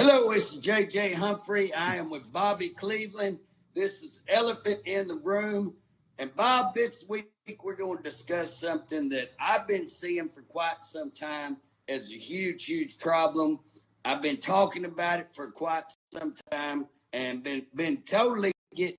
Hello, it's JJ Humphrey. I am with Bobby Cleveland. This is Elephant in the Room. And Bob, this week we're going to discuss something that I've been seeing for quite some time as a huge, huge problem. I've been talking about it for quite some time and been totally getting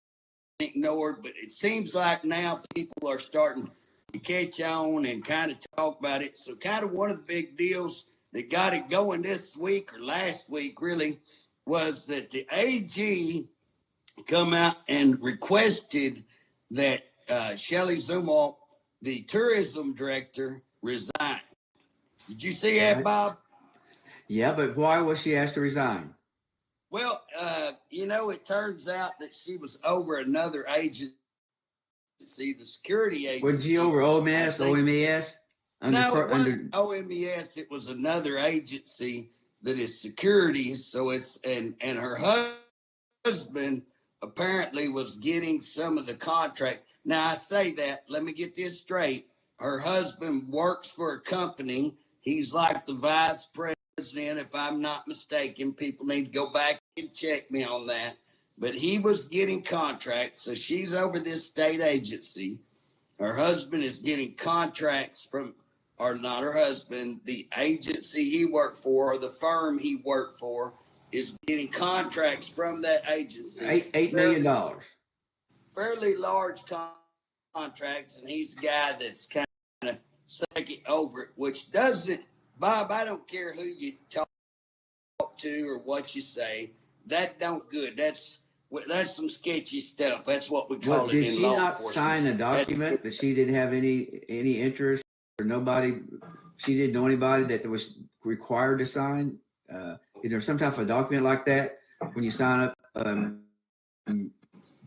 ignored, but it seems like now people are starting to catch on and kind of talk about it. So kind of one of the big deals that got it going this week or last week really was that the AG come out and requested that Shelley Zumwalt, the tourism director, resign. Did you see that, Bob? Yeah, but why was she asked to resign? Well, it turns out that she was over another agency, the security agency. Was she over OMES? No, it wasn't OMES. It was another agency that is securities. So and her husband apparently was getting some of the contract. Now I say that, let me get this straight. Her husband works for a company. He's like the vice president, if I'm not mistaken. People need to go back and check me on that. But he was getting contracts. So she's over this state agency. Her husband is getting contracts from, or not her husband, the agency he worked for, or the firm he worked for, is getting contracts from that agency. $8 million. Fairly large contracts, and he's a guy that's kind of second over it, which doesn't, Bob, I don't care who you talk to or what you say, that don't good. That's some sketchy stuff. That's what we call it in law enforcement. Did she not sign a document that she didn't have any interest, or nobody, she didn't know anybody that was required to sign? Is there some type of document like that when you sign up,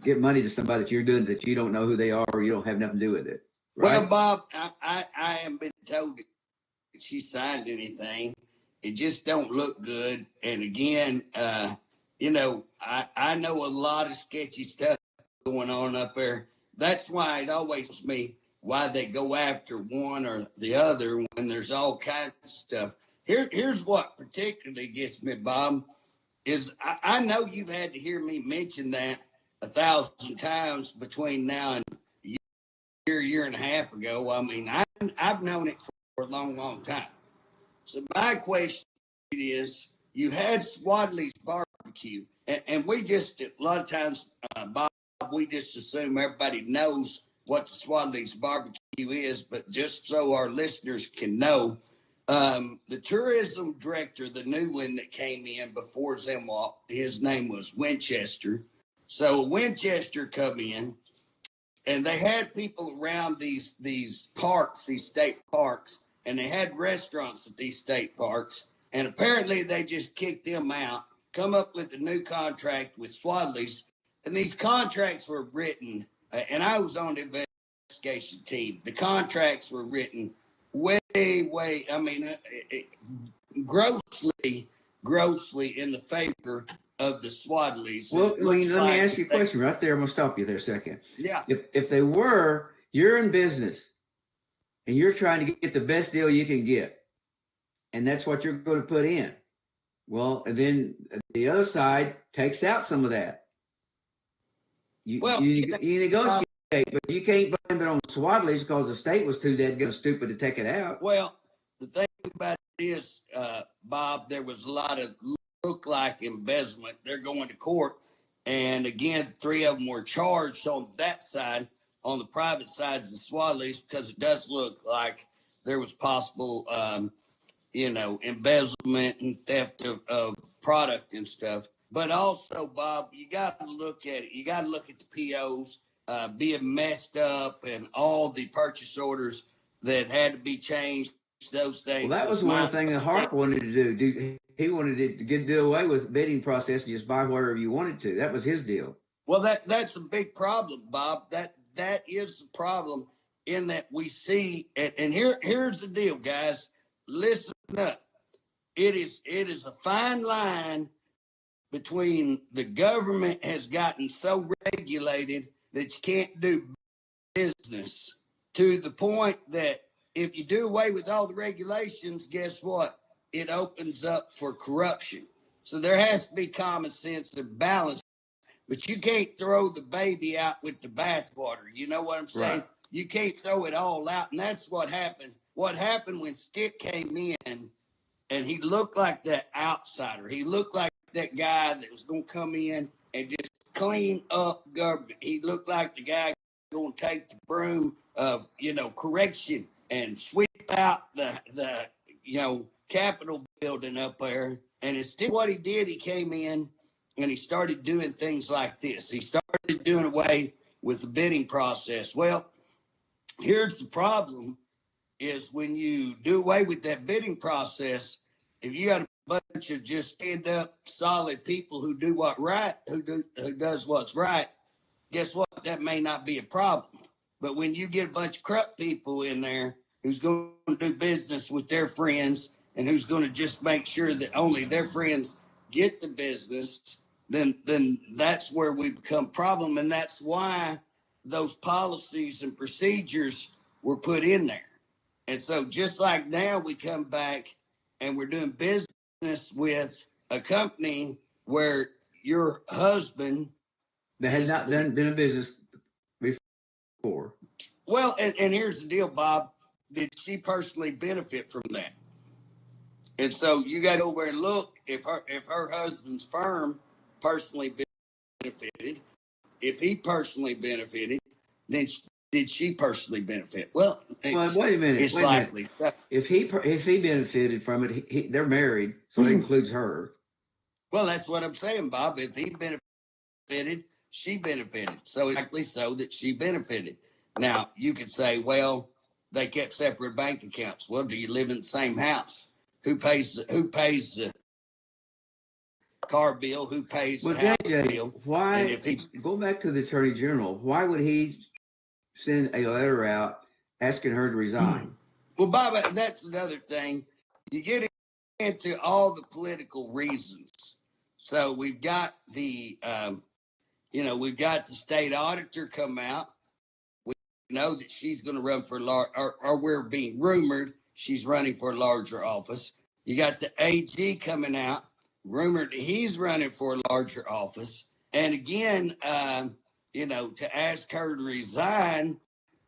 get money to somebody that you're doing that you don't know who they are or you don't have nothing to do with it? Right? Well, Bob, I haven't been told that she signed anything. It just don't look good. And again, I know a lot of sketchy stuff going on up there. That's why it always me why they go after one or the other when there's all kinds of stuff. Here's what particularly gets me, Bob, is I know you've had to hear me mention that 1,000 times between now and a year and a half ago. I mean, I've known it for a long, long time. So my question is, you had Swadley's barbecue, and we just, a lot of times, Bob, we just assume everybody knows what the Swadley's barbecue is, but just so our listeners can know, the tourism director, the new one that came in before Zumwalt, his name was Winchester. So Winchester come in, and they had people around these parks, these state parks, and they had restaurants at these state parks, and apparently they just kicked them out, come up with a new contract with Swadley's, and these contracts were written, and I was on the investigation team. The contracts were written way, I mean, grossly in the favor of the Swadleys. Well, let me ask you a question right there. I'm going to stop you there a second. Yeah. If they were, you're in business and you're trying to get the best deal you can get, and that's what you're going to put in. Well, and then the other side takes out some of that. You negotiate, but you can't blame it on Swadley's because the state was too dead stupid to take it out. Well, the thing about it is, Bob, there was a lot of look like embezzlement. They're going to court, and again, 3 of them were charged on that side. On the private side is the Swadley's, because it does look like there was possible, embezzlement and theft of product and stuff. But also, Bob, you got to look at it. You got to look at the POs being messed up and all the purchase orders that had to be changed. Those things. Well, that was one thing that Harp wanted to do. He wanted to do away with the bidding process and just buy wherever you wanted to. That was his deal. Well, that's a big problem, Bob. That is the problem in that we see. And here's the deal, guys. Listen up. It is a fine line between the government has gotten so regulated that you can't do business, to the point that if you do away with all the regulations, guess what? It opens up for corruption. So there has to be common sense and balance, but you can't throw the baby out with the bathwater. You know what I'm saying? Right. You can't throw it all out. And that's what happened. What happened when Stick came in, and he looked like that outsider. He looked like that guy that was going to come in and just clean up garbage. He looked like the guy going to take the broom of, correction and sweep out the Capitol building up there. And instead, what he did, he came in and he started doing things like this. He started doing away with the bidding process. Well, here's the problem is when you do away with that bidding process, if you got a bunch of just stand up solid people who do what's right, who does what's right, guess what? That may not be a problem. But when you get a bunch of corrupt people in there who's going to do business with their friends and who's going to just make sure that only their friends get the business, then that's where we become problem. And that's why those policies and procedures were put in there. And so just like now we come back and we're doing business with a company where your husband that had not been in business before. Well, and here's the deal, Bob. Did she personally benefit from that? And so you got to go over and look if her husband's firm personally benefited, if he personally benefited, then did she personally benefit? Well, wait a minute. It's likely. If he benefited from it, they're married, so it includes her. Well, that's what I'm saying, Bob. If he benefited, she benefited. So it's likely so that she benefited. Now, you could say, well, they kept separate bank accounts. Well, do you live in the same house? Who pays the car bill? Who pays the house bill? Why, go back to the Attorney General, why would he send a letter out asking her to resign? Well, Bob, that's another thing. You get into all the political reasons. So we've got the state auditor come out. We know that she's going to run for or we're being rumored she's running for a larger office. You got the AG coming out, rumored he's running for a larger office. And again, to ask her to resign,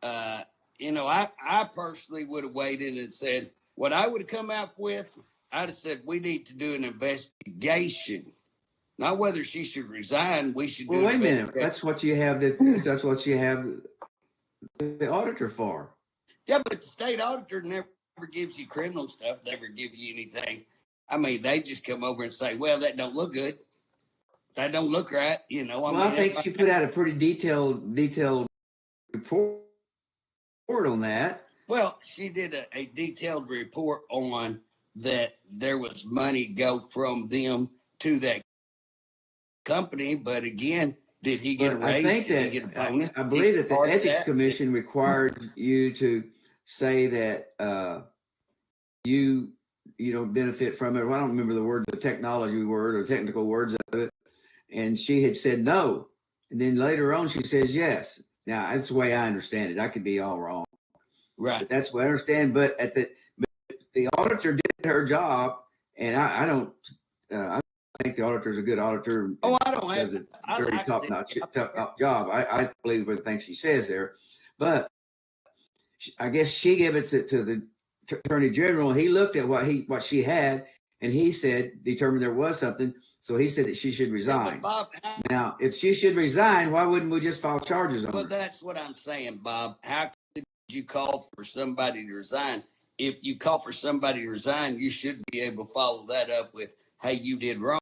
I personally would have waited and said, what I would have come out with, I'd have said, we need to do an investigation. Not whether she should resign. We should. Well, wait a minute. That's what you have. That's what you have the auditor for. Yeah, but the state auditor never gives you criminal stuff. Never give you anything. I mean, they just come over and say, "Well, that don't look good. That don't look right." I think she put out a pretty detailed report on that. Well, she did a detailed report on that. There was money go from them to that company, but again, did he get a raise? I believe that the Ethics Commission required you to say that you don't benefit from it. Well, I don't remember the technology word or technical words of it. And she had said no, and then later on she says yes. Now that's the way I understand it. I could be all wrong, right? But that's what I understand. But the auditor did her job, and I don't. I think the auditor is a good auditor. Oh, I don't have a very top-notch job. I believe everything she says there, but I guess she gave it to the Attorney General. He looked at what she had, and he determined there was something. So he said that she should resign. Yeah, Bob, now, if she should resign, why wouldn't we just file charges on her? Well, that's what I'm saying, Bob. How could you call for somebody to resign? If you call for somebody to resign, you should be able to follow that up with, "Hey, you did wrong.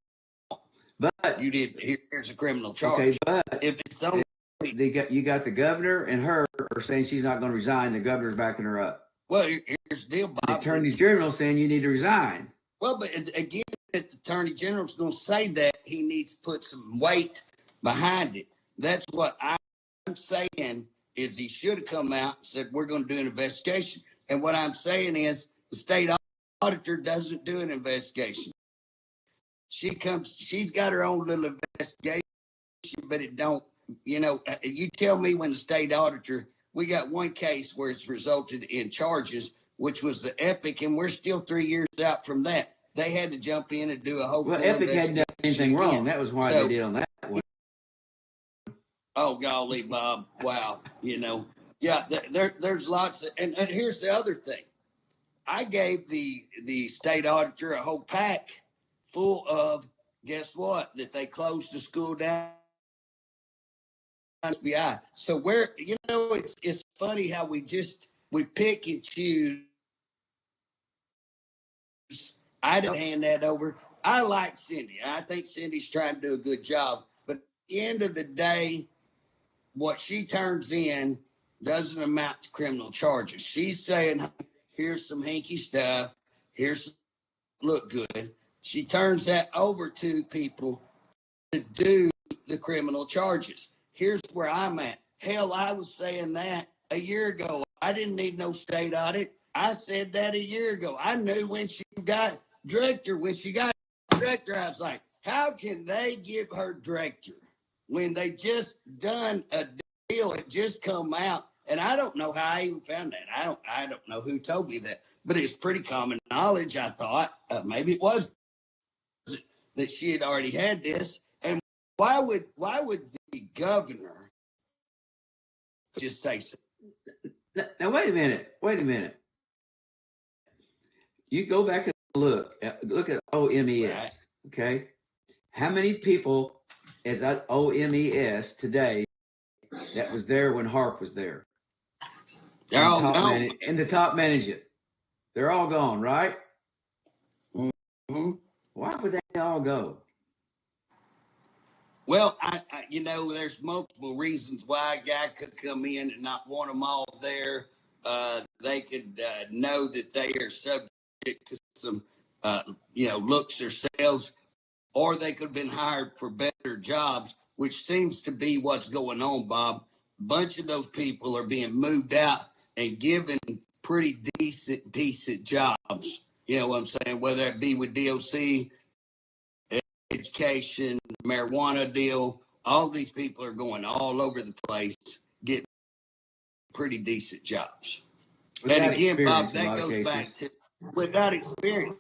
But you did. Here's a criminal charge." Okay, but if it's only you got the governor and her are saying she's not going to resign, the governor's backing her up. Well, here's the deal, Bob. The Attorney General saying you need to resign. Well, but again, if the Attorney General's going to say that, he needs to put some weight behind it. That's what I'm saying is he should have come out and said, we're going to do an investigation. And what I'm saying is the state auditor doesn't do an investigation. She's got her own little investigation, but it don't, you tell me when the state auditor, we got one case where it's resulted in charges, which was the Epic, and we're still 3 years out from that. they had to jump in and do a whole. Well, Epic hadn't done anything wrong. That was why they did on that one. Oh, golly, Bob! Wow, yeah. There's lots of, and here's the other thing. I gave the state auditor a whole pack full of, guess what? That they closed the school down. FBI. So it's funny how we pick and choose. I don't hand that over. I like Cindy. I think Cindy's trying to do a good job. But at the end of the day, what she turns in doesn't amount to criminal charges. She's saying, here's some hinky stuff. Here's look good. She turns that over to people to do the criminal charges. Here's where I'm at. Hell, I was saying that a year ago. I didn't need no state audit. I said that a year ago. I knew when she got director, I was like, how can they give her director when they just done a deal? It just come out. And I don't know how I even found that. I don't know who told me that, but it's pretty common knowledge. I thought maybe it was that she had already had this. And why would the governor just say so? Now wait a minute. You go back and look at OMES. Right. Okay, how many people is at OMES today that was there when Harp was there? They're all gone. And the top management, they're all gone, right? Mm-hmm. Why would they all go? Well, I there's multiple reasons why a guy could come in and not want them all there. They could know that they are subject to some, looks themselves, or they could have been hired for better jobs, which seems to be what's going on, Bob. A bunch of those people are being moved out and given pretty decent jobs. You know what I'm saying? Whether it be with DOC, education, marijuana deal, all these people are going all over the place, getting pretty decent jobs. Without and again, Bob, that goes back to without experience.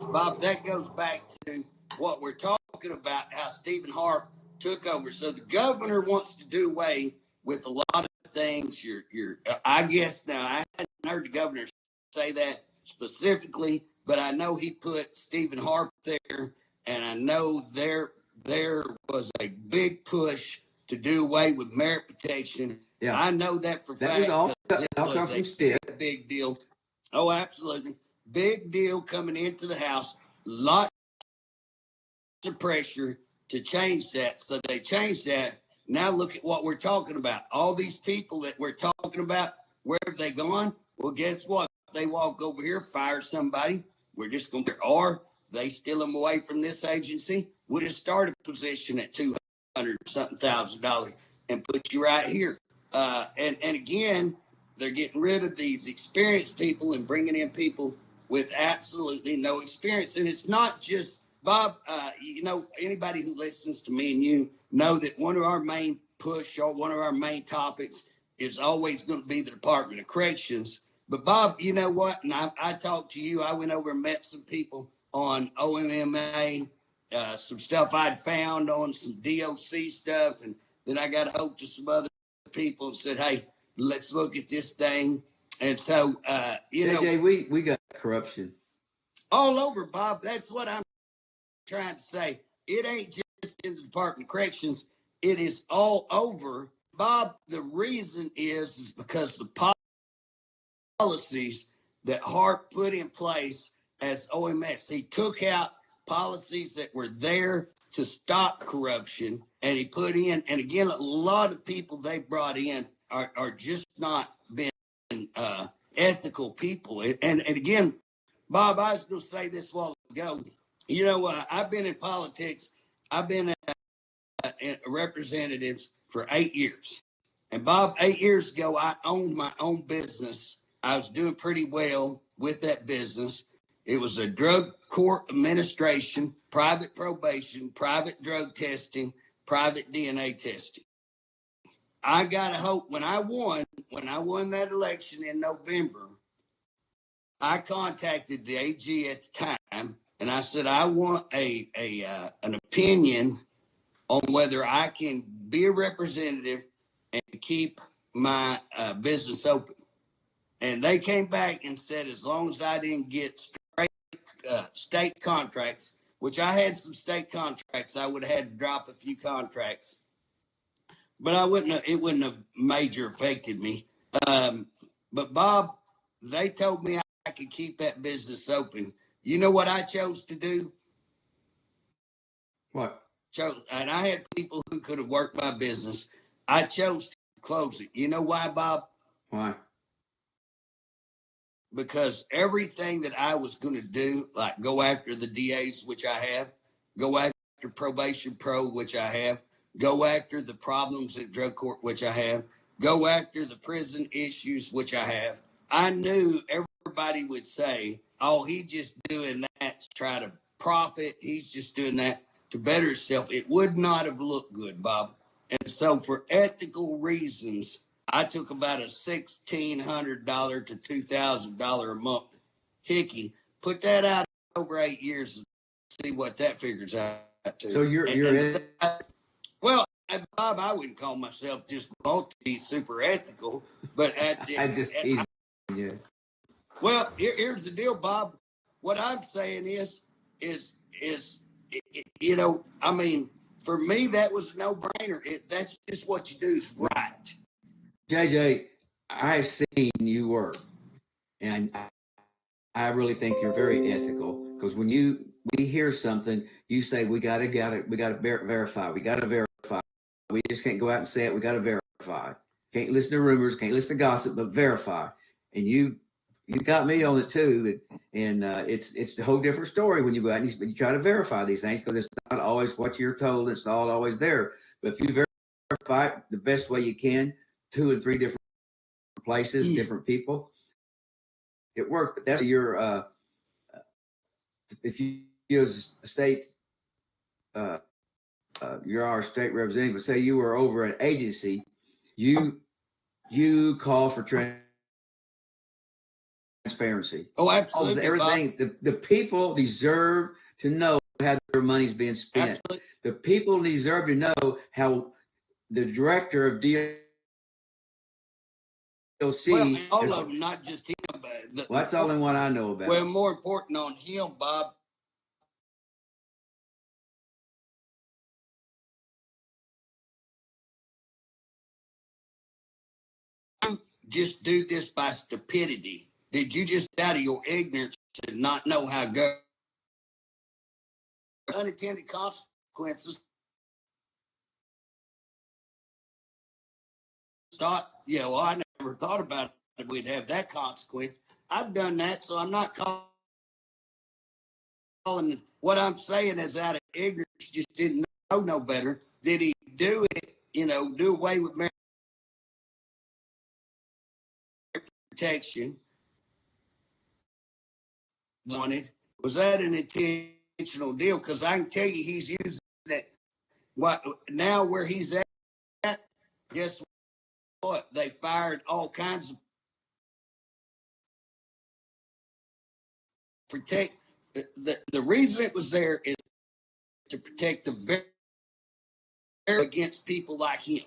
Bob, that goes back to what we're talking about, how Stephen Harp took over. So the governor wants to do away with a lot of things. I guess now I hadn't heard the governor say that specifically, but I know he put Stephen Harp there, and I know there was a big push to do away with merit protection. Yeah. I know that for fact. That was a big deal. Oh, absolutely. Big deal coming into the House. Lots of pressure to change that. So they changed that. Now look at what we're talking about. All these people that we're talking about, where have they gone? Well, guess what? They walk over here, fire somebody. We're just going to, or they steal them away from this agency. We'll just start a position at $200,000 and put you right here. And again, they're getting rid of these experienced people and bringing in people with absolutely no experience. And it's not just, Bob, anybody who listens to me and you know that one of our main push or one of our main topics is always going to be the Department of Corrections. But Bob, you know what? And I talked to you. I went over and met some people on OMMA, some stuff I'd found on some DOC stuff. And then I got a hold to some other people and said, hey, let's look at this thing. And so, JJ, we got corruption all over, Bob. That's what I'm trying to say. It ain't just in the Department of Corrections. It is all over. Bob, the reason is because the policies that Harp put in place as OMS, he took out policies that were there to stop corruption, and he put in, and again, a lot of people they brought in are just not been ethical people. And again, Bob, I was going to say this a while ago. I've been in politics. I've been in representatives for 8 years. And Bob, 8 years ago, I owned my own business. I was doing pretty well with that business. It was a drug court administration, private probation, private drug testing, private DNA testing. I got a hope when I won that election in November, I contacted the AG at the time. and I said, I want an opinion on whether I can be a representative and keep my business open. And they came back and said, as long as I didn't get straight state contracts, which I had some state contracts, I would have had to drop a few contracts, but it wouldn't have major affected me. But Bob, they told me I could keep that business open. You know what I chose to do? What? And I had people who could have worked my business. I chose to close it. You know why, Bob? Why? Because everything that I was going to do, like go after the DAs, which I have, go after probation pro, which I have, go after the problems at drug court, which I have, go after the prison issues, which I have. I knew everybody would say, oh, he's just doing that to try to profit. He's just doing that to better himself. It would not have looked good, Bob. And so for ethical reasons, I took about a $1,600 to $2,000 a month hickey, put that out over 8 years and see what that figures out to. So well, Bob, I wouldn't call myself just super ethical, but I just teased you. Well, here's the deal, Bob. What I'm saying is, you know, I mean, for me, that was a no-brainer. That's just what you do is right. JJ, I've seen you work, and I really think you're very ethical, because when we hear something, you say we gotta verify. We gotta verify. We just can't go out and say it. We gotta verify. Can't listen to rumors. Can't listen to gossip, but verify. And you got me on it too. And it's a whole different story when you go out and you try to verify these things, because it's not always what you're told. It's not always there. But if you verify it the best way you can, 2 and 3 different places, different people, it worked. But that's your if you as a state, you're our state representative, but say you were over an agency, you call for transparency. Oh, absolutely. Everything. The people deserve to know how their money's being spent. Absolutely. The people deserve to know how the director of DLC. Well, all of them, not just him. But that's the only one I know about. Well, more important on him, Bob. Just do this by stupidity? Did you just, out of your ignorance, to not know how go unintended consequences? I never thought about it. We'd have that consequence. I've done that, so I'm not calling. What I'm saying is, out of ignorance, just didn't know no better. Did he do it? Do away with marriage protection? Wanted. Was that an intentional deal? Because I can tell you, he's using it. What now? Where he's at? Guess what? They fired all kinds of protect. The reason it was there is to protect the very against people like him,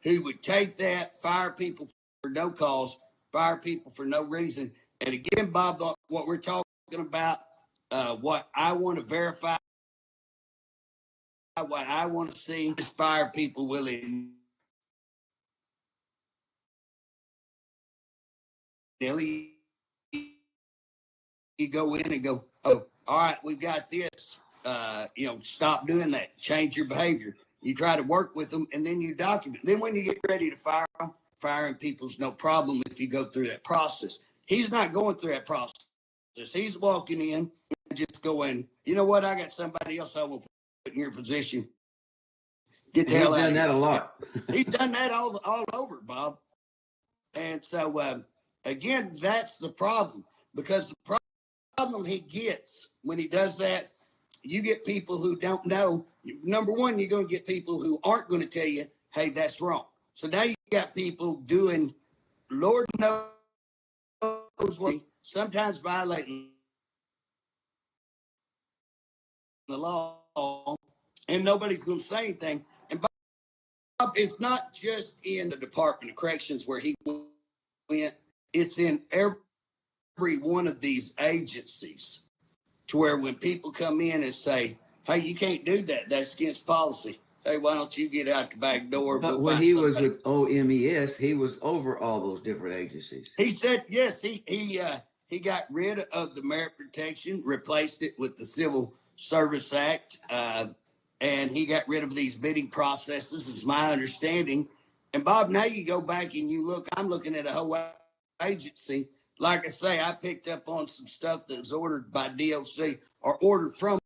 who would take that, fire people for no cause, fire people for no reason. And again, Bob, what we're talking about, what I want to verify, what I want to see is fire people willing. You go in and go, oh, all right, we've got this. Stop doing that. Change your behavior. You try to work with them, and then you document. Then when you get ready to fire them, firing people's no problem if you go through that process. He's not going through that process. He's walking in and just going, you know what? I got somebody else I will put in your position. Get the hell out of here. He's done that a lot. He's done that all over, Bob. And so, again, that's the problem. Because the problem he gets when he does that, you get people who don't know. Number one, you're going to get people who aren't going to tell you, hey, that's wrong. So now you got people doing, Lord knows what, sometimes violating the law, and nobody's going to say anything. And Bob, it's not just in the Department of Corrections where he went, it's in every one of these agencies, to where when people come in and say, hey, you can't do that, that's against policy. Hey, why don't you get out the back door? But when he was with OMES, he was over all those different agencies. He said, yes, he got rid of the merit protection, replaced it with the Civil Service Act, and he got rid of these bidding processes, is my understanding. And Bob, now you go back and you look, I'm looking at a whole agency. Like I say, I picked up on some stuff that was ordered by DOC or ordered from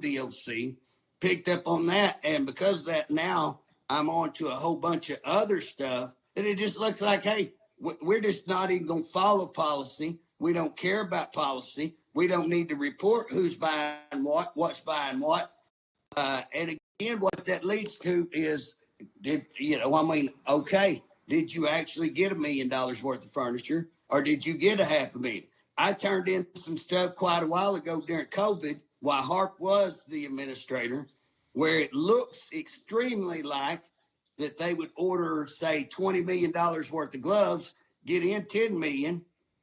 DOC, picked up on that. And because of that, now I'm on to a whole bunch of other stuff that it just looks like, hey, we're just not even going to follow policy. We don't care about policy. We don't need to report who's buying what, what's buying what. And again, what that leads to is, did you actually get $1 million worth of furniture, or did you get $500,000? I turned in some stuff quite a while ago during COVID while Harp was the administrator, where it looks extremely like that they would order, say, $20 million worth of gloves, get in $10 million,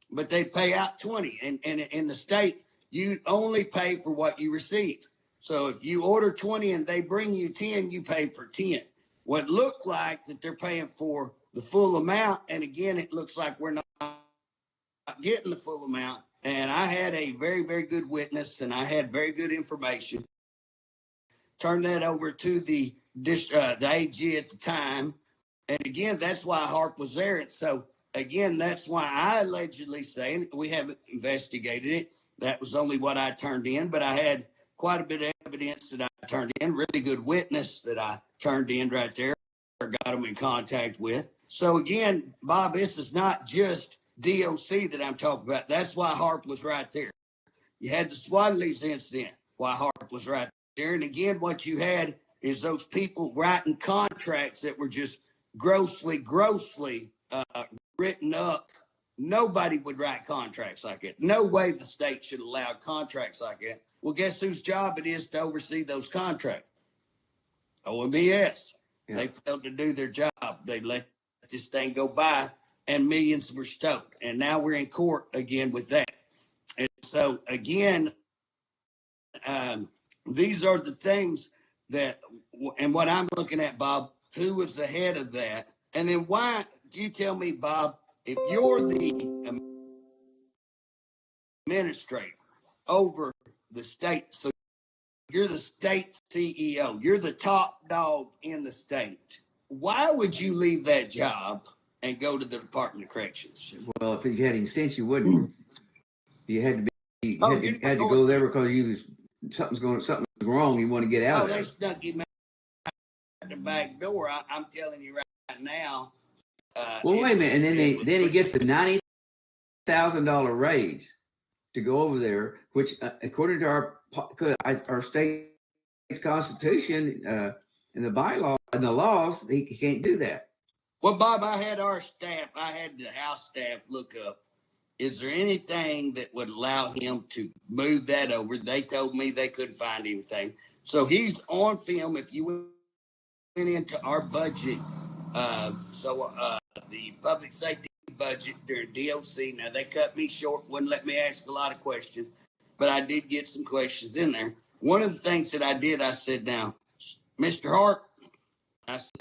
but they'd pay out 20. And in the state, you only pay for what you receive. So if you order 20 and they bring you 10, you pay for 10. What looked like that they're paying for the full amount. And again, it looks like we're not getting the full amount. And I had a very, very good witness, and I had very good information. Turned that over to the AG at the time. And again, that's why Harp was there. And so again, that's why I allegedly say, and we haven't investigated it, that was only what I turned in, but I had quite a bit of evidence that I turned in, really good witness that I turned in right there, or got them in contact with. So again, Bob, this is not just DOC that I'm talking about. That's why Harp was right there. You had the Swan Leaves incident, why Harp was right there. And again, what you had is those people writing contracts that were just grossly written up. Nobody would write contracts like that. No way the state should allow contracts like that. Well, guess whose job it is to oversee those contracts? OMES. Yeah. They failed to do their job. They let this thing go by, and millions were stoked. And now we're in court again with that. And so, again, these are the things that, and what I'm looking at, Bob, who was the head of that? And then why, you tell me, Bob, if you're the administrator over the state, so you're the state CEO, you're the top dog in the state, why would you leave that job and go to the Department of Corrections? Well, if you had any sense, you wouldn't. You had to be, had to go there because something's wrong. You want to get out of there. They snuck him out the back door. I'm telling you right now. Well, wait a minute, and then he gets the $90,000 raise to go over there, which according to our state constitution and the bylaw and the laws, he can't do that. Well, Bob, I had the House staff look up, is there anything that would allow him to move that over? They told me they couldn't find anything. So he's on film. If you went into our budget, the public safety budget during DOC, now they cut me short, wouldn't let me ask a lot of questions, but I did get some questions in there. One of the things that I did, I said, now, Mr. Harp, I said,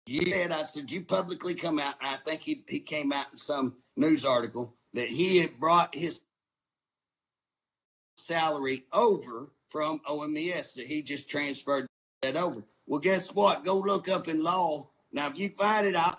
you publicly come out, and I think he came out in some news article that he had brought his salary over from OMES, that he just transferred that over. Well, guess what? Go look up in law. Now, if you find it, I'll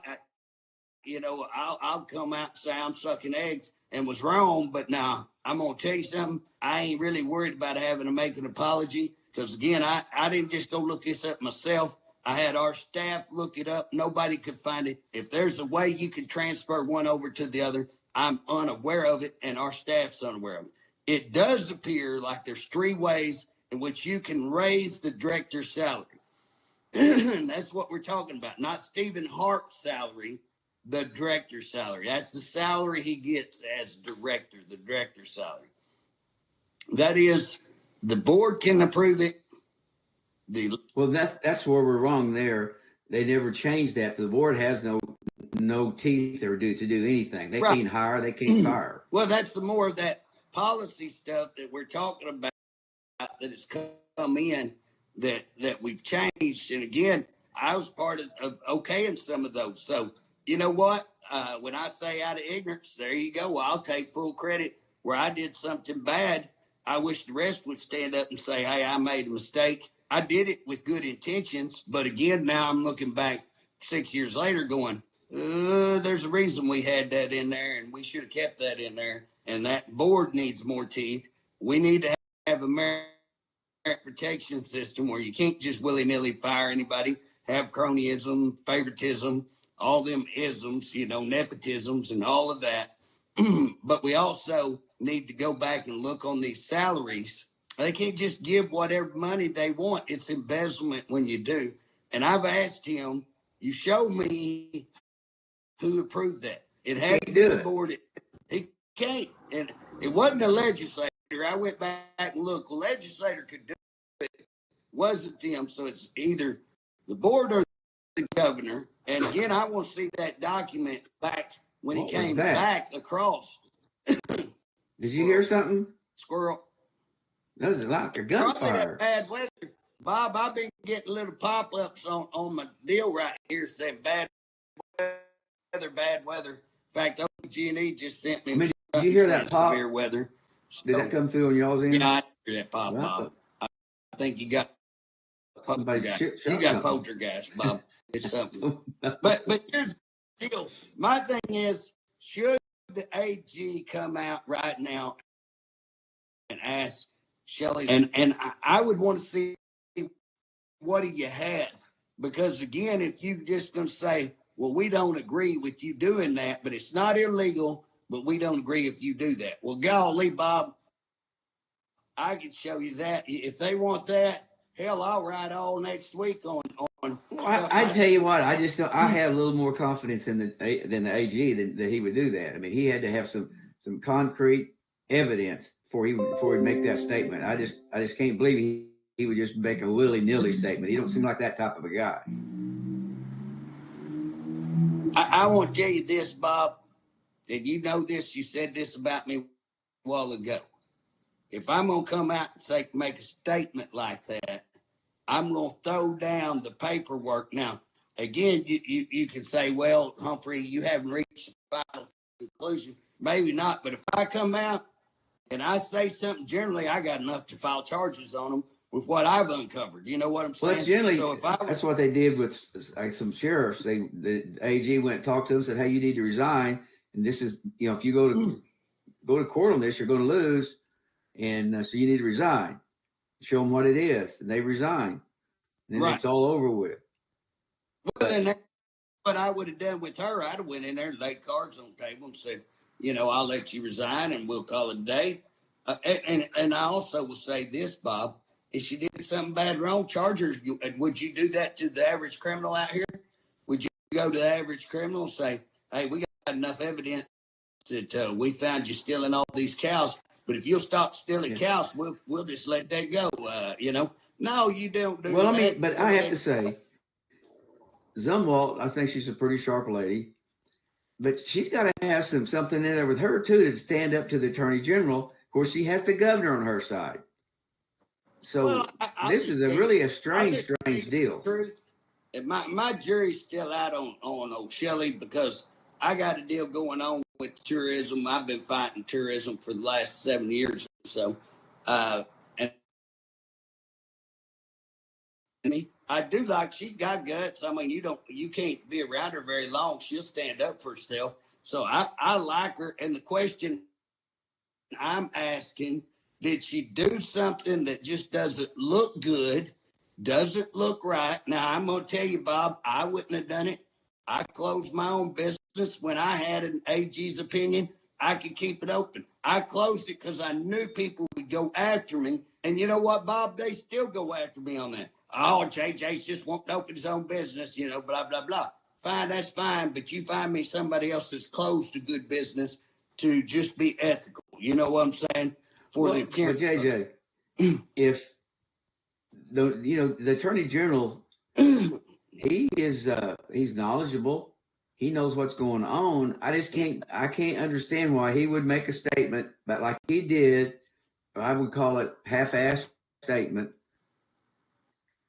come out and say I'm sucking eggs and was wrong. But now I'm going to tell you something. I ain't really worried about having to make an apology because, again, I didn't just go look this up myself. I had our staff look it up. Nobody could find it. If there's a way you can transfer one over to the other, I'm unaware of it, and our staff's unaware of it. It does appear like there's 3 ways in which you can raise the director's salary. And that's what we're talking about, not Stephen Harp's salary, the director's salary. That's the salary he gets as director, the director's salary. That is, the board can approve it. Well, that's where we're wrong there. They never changed that. The board has no teeth or to do anything. They can't hire, they can't fire. Well, that's the more of that policy stuff that we're talking about that has come in that we've changed. And again, I was part of okaying some of those. So you know what? When I say out of ignorance, there you go. I'll take full credit where I did something bad. I wish the rest would stand up and say, hey, I made a mistake. I did it with good intentions. But again, now I'm looking back 6 years later going, there's a reason we had that in there and we should have kept that in there. And that board needs more teeth. We need to have a merit protection system where you can't just willy-nilly fire anybody, have cronyism, favoritism, all them isms, nepotisms and all of that. But we also need to go back and look on these salaries. They can't just give whatever money they want. It's embezzlement when you do. And I've asked him, you show me who approved that. It had to be the board. He can't. And it wasn't a legislator. I went back and looked. The legislator could do it. It wasn't them. So it's either the board or the governor. And again, I want to see that document back when he came back across. Did you hear something? Squirrel. That was like a gunfire. Bad weather. Bob, I've been getting little pop-ups on my deal right here saying bad weather. In fact, OG&E just sent me. Did you hear that pop? Severe weather. So, did that come through on y'all's end? Yeah, I hear that pop, Bob. I think you got poltergeist. You got poltergeist, Bob. It's something. But here's the deal. My thing is, should the AG come out right now and ask Shelley, and I would want to see what do you have? Because again, if you just going to say, well, we don't agree with you doing that, but it's not illegal, but we don't agree if you do that. Well, golly, Bob, I can show you that. If they want that, hell, I'll ride all next week on. Well, I tell you what, I just I have a little more confidence in than the AG that he would do that. I mean, he had to have some concrete evidence before he would make that statement. I just can't believe he would just make a willy-nilly statement. He don't seem like that type of a guy. I want to tell you this, Bob, and you know this. You said this about me a while ago. If I'm going to come out and make a statement like that, I'm going to throw down the paperwork. Now, again, you can say, well, Humphrey, you haven't reached the final conclusion. Maybe not, but if I come out and I say something, generally I got enough to file charges on them with what I've uncovered. You know what I'm saying? Well, generally, so that's what they did with some sheriffs. The AG went and talked to them, said, hey, you need to resign. And this is, if you go to court on this, you're going to lose. And so you need to resign. Show them what it is. And they resign. And then it's all over with. Well, then that's what I would have done with her. I'd have went in there and laid cards on the table and said, I'll let you resign and we'll call it a day. And I also will say this, Bob. If she did something bad wrong, charge her. Would you do that to the average criminal out here? Would you go to the average criminal and say, hey, we got enough evidence that we found you stealing all these cows, but if you'll stop stealing cows, we'll just let that go, No, you don't do that. Well, but I have to say, Zumwalt, I think she's a pretty sharp lady, but she's got to have something in there with her, too, to stand up to the Attorney General. Of course, she has the governor on her side. So this is really a strange deal. Truth, and my jury's still out on old Shelley because I got a deal going on with tourism. I've been fighting tourism for the last 7 years or so. And I do like she's got guts. I mean, you can't be around her very long. She'll stand up for herself. So I like her. And the question I'm asking, did she do something that just doesn't look good, doesn't look right? Now, I'm going to tell you, Bob, I wouldn't have done it. I closed my own business when I had an AG's opinion. I could keep it open. I closed it because I knew people would go after me. And you know what, Bob? They still go after me on that. Oh, JJ's just wanting to open his own business, blah, blah, blah. Fine, that's fine. But you find me somebody else that's closed a good business to just be ethical. You know what I'm saying? for well, the but appearance. JJ, if the Attorney General, he's knowledgeable. He knows what's going on. I can't understand why he would make a statement, but like he did, I would call it half-assed statement.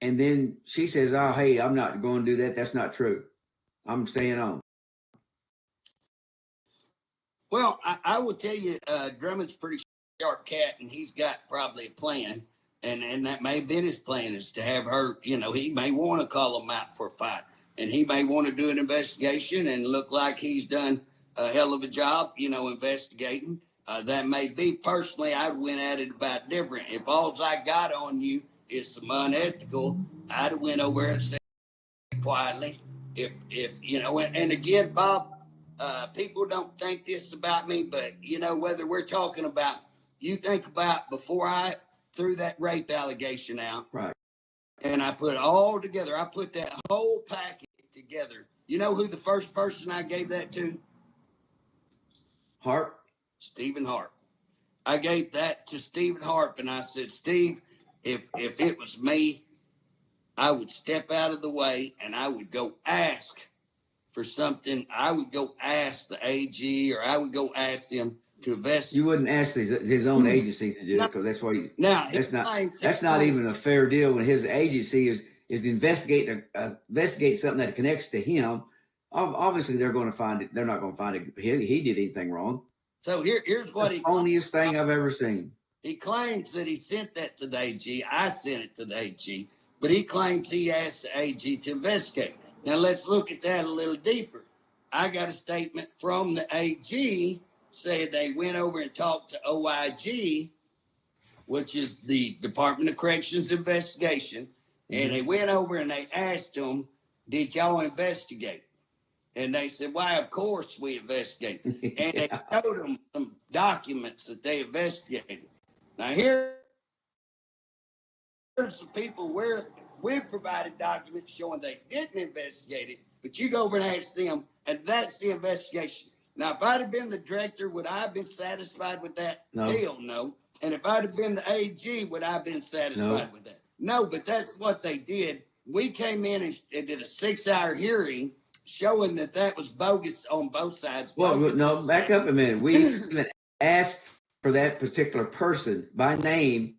And then she says, "Oh, hey, I'm not going to do that. That's not true. I'm staying on." Well, I will tell you, Drummond's a pretty sharp cat, and he's got probably a plan. And that may have been his plan, is to have her, he may want to call him out for a fight. And he may want to do an investigation and look like he's done a hell of a job, investigating. That may be. Personally, I'd went at it about different. If all I got on you is some unethical, I'd have went over and said quietly. If and again, Bob, people don't think this about me, but whether we're talking about, you think about before I threw that rape allegation out, Right. and I put it all together. I put that whole packet together. You know who the first person I gave that to? Harp. Stephen Harp. I gave that to Stephen Harp, and I said, Steve, if it was me, I would step out of the way and I would go ask for something. I would go ask the AG, or I would go ask them to investigate. You wouldn't ask his own agency to do it, because that's why that's not even a fair deal when his agency is to investigate something that connects to him. Obviously, they're going to find it. They're not going to find it. He did anything wrong. So here's what the phoniest thing I've ever seen. He claims that he sent that to the AG. I sent it to the AG, but he claims he asked the AG to investigate. Now let's look at that a little deeper. I got a statement from the AG saying they went over and talked to OIG, which is the Department of Corrections investigation, and they went over and they asked them, did y'all investigate? And they said, why, of course we investigated. And they showed them some documents that they investigated. Now here's the people where we provided documents showing they didn't investigate it, but you go over and ask them, and that's the investigation. Now, if I'd have been the director, would I have been satisfied with that? No. Hell no. And if I'd have been the AG, would I have been satisfied with that? No, but that's what they did. We came in and did a 6-hour hearing showing that was bogus on both sides. Well, no, back up a minute. We even asked for that particular person by name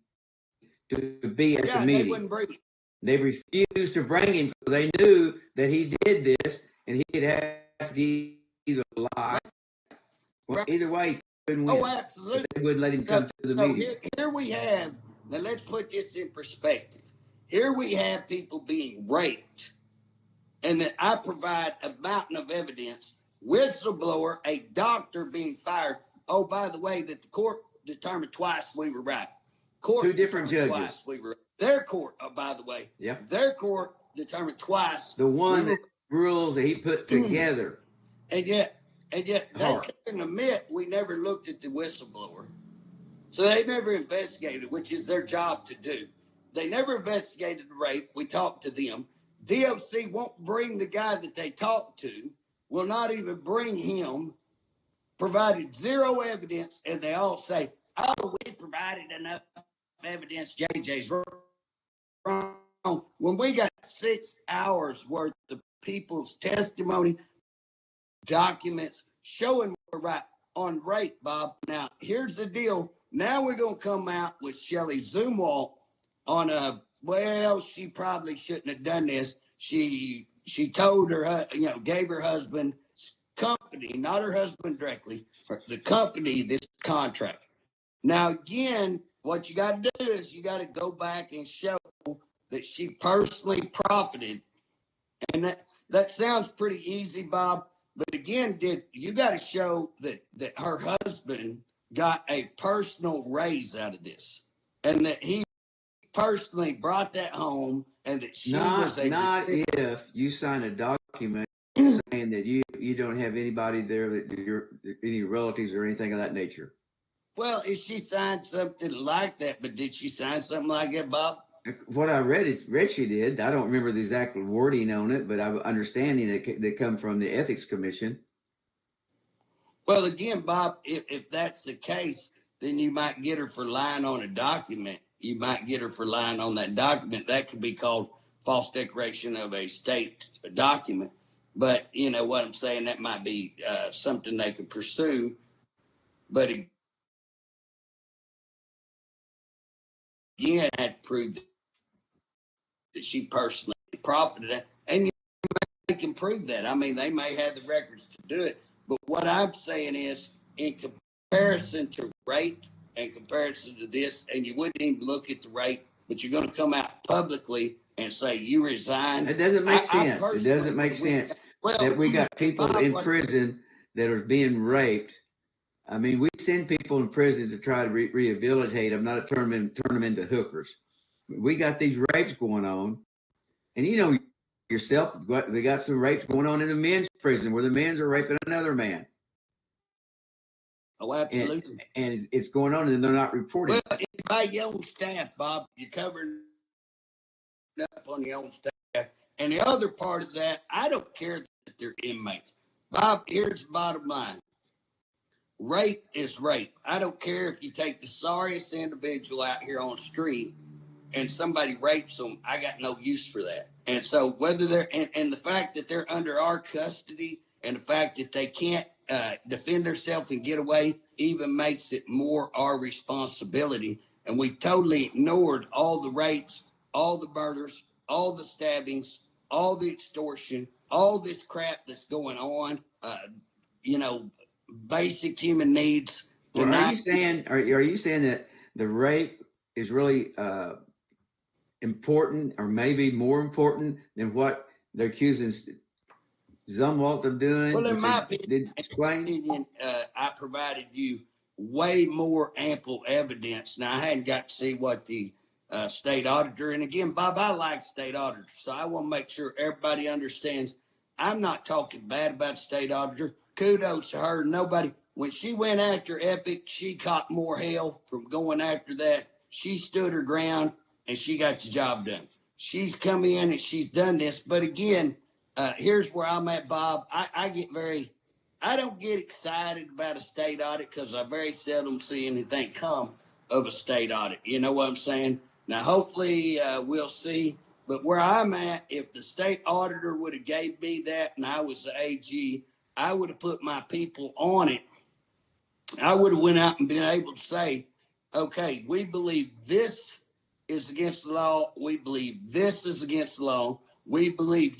to be at the meeting. They wouldn't bring him. They refused to bring him because they knew that he did this and he'd have to either lie. Well, either way, he couldn't win. Oh, absolutely. They wouldn't let him come to the meeting. Here we have, now let's put this in perspective. Here we have people being raped, and that I provide a mountain of evidence, whistleblower, a doctor being fired. Oh, by the way, that the court determined twice we were right. Court 2 different judges. Twice we were right. Their court, by the way. Yeah. Their court determined twice. The one rules that he put together. And yet they couldn't admit we never looked at the whistleblower. So they never investigated, which is their job to do. They never investigated the rape. We talked to them. DOC won't bring the guy that they talked to, will not even bring him, provided 0 evidence, and they all say, oh, we provided enough evidence, JJ's wrong. When we got 6 hours worth of people's testimony, documents showing we're right on rape, Bob. Now, here's the deal. Now we're going to come out with Shelley Zumwalt on she probably shouldn't have done this. She told her, gave her husband company, not her husband directly, the company, this contract. Now, again, what you got to do is you got to go back and show that she personally profited. And that sounds pretty easy, Bob. But again, you got to show that her husband got a personal raise out of this, and that he personally brought that home, and that she was not if you sign a document saying that you don't have anybody there, that any relatives or anything of that nature. Well, if she signed something like that, but did she sign something like that, Bob? What I read she did. I don't remember the exact wording on it, but I'm understanding that they come from the Ethics Commission. Well, again, Bob, if that's the case, then you might get her for lying on a document. You might get her for lying on that document. That could be called false declaration of a state document. But you know what I'm saying? That might be something they could pursue. But again, I had to prove that she personally profited. And they can prove that. I mean, they may have the records to do it. But what I'm saying is, in comparison to rape and comparison to this, and you wouldn't even look at the rape, but you're going to come out publicly and say you resign. It doesn't make sense. It doesn't make sense that we got people in prison that are being raped. I mean, we send people in prison to try to rehabilitate them, not to turn them into hookers. We got these rapes going on, and you know yourself, we got some rapes going on in the men's prison where the men's are raping another man. Oh, absolutely. And it's going on, and they're not reporting. Well, by your own staff, Bob, you're covering up on your own staff. And the other part of that, I don't care that they're inmates. Bob, here's the bottom line. Rape is rape. I don't care if you take the sorriest individual out here on the street and somebody rapes them, I got no use for that. And so whether they're, and the fact that they're under our custody and the fact that they can't defend themselves and get away even makes it more our responsibility. And we totally ignored all the rapes, all the murders, all the stabbings, all the extortion, all this crap that's going on, you know, basic human needs. Well, are you saying that the rape is really important, or maybe more important than what they're accusing Zumwalt of doing? Well, in my opinion, I provided you way more ample evidence. Now, I hadn't got to see what the state auditor, and again, Bob, I like state auditors, so I want to make sure everybody understands I'm not talking bad about state auditor. Kudos to her. Nobody, when she went after Epic, she caught more hell from going after that. She stood her ground and she got the job done. She's come in and she's done this. But again, here's where I'm at, Bob. I don't get excited about a state audit because I very seldom see anything come of a state audit. You know what I'm saying? Now, hopefully we'll see. But where I'm at, if the state auditor would have gave me that and I was the AG, I would have put my people on it. I would have went out and been able to say, okay, we believe this is against the law. We believe this is against the law. We believe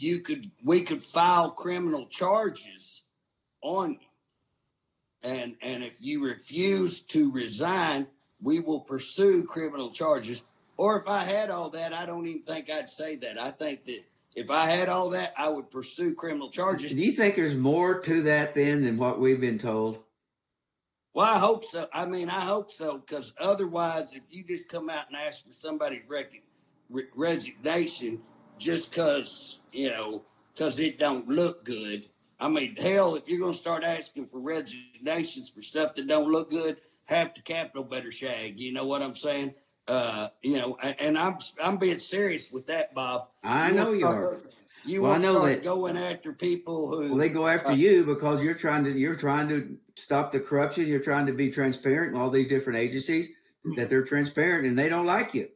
we could file criminal charges on you. And if you refuse to resign, we will pursue criminal charges. Or if I had all that, I don't even think I'd say that. I think that if I had all that, I would pursue criminal charges. Do you think there's more to that then than what we've been told? Well, I hope so. I mean, I hope so, because otherwise, if you just come out and ask for somebody's resignation just because, you know, because it don't look good. I mean, hell, if you're going to start asking for resignations for stuff that don't look good, half the Capitol better shag. You know what I'm saying? You know, and I'm being serious with that, Bob. I know you are. You want to start going after people who... Well, they go after you because you're trying to stop the corruption. You're trying to be transparent in all these different agencies, that they're transparent and they don't like you.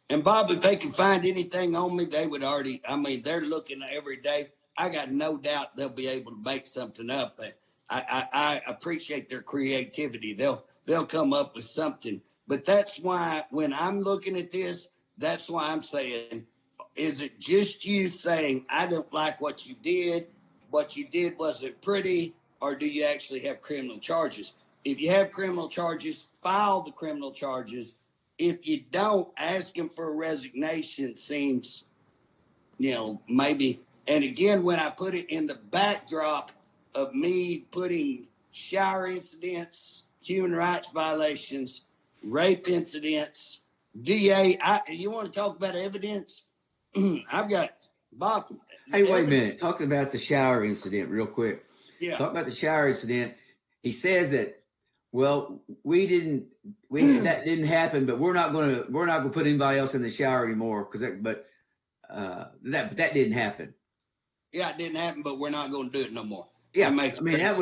And Bob, if they can find anything on me, they would already, I mean, they're looking every day. I got no doubt they'll be able to make something up. I appreciate their creativity. They'll come up with something. But that's why when I'm looking at this, that's why I'm saying, is it just you saying, I don't like what you did wasn't pretty, or do you actually have criminal charges? If you have criminal charges, file the criminal charges. If you don't, asking for a resignation seems, you know, maybe. And again, when I put it in the backdrop of me putting shower incidents, human rights violations, rape incidents, DA, you want to talk about evidence? I've got Bob. Hey, wait a minute. Talking about the shower incident real quick. Yeah. Talking about the shower incident. He says that, well, that didn't happen, but we're not going to put anybody else in the shower anymore that didn't happen. Yeah, it didn't happen, but we're not going to do it no more. Yeah. That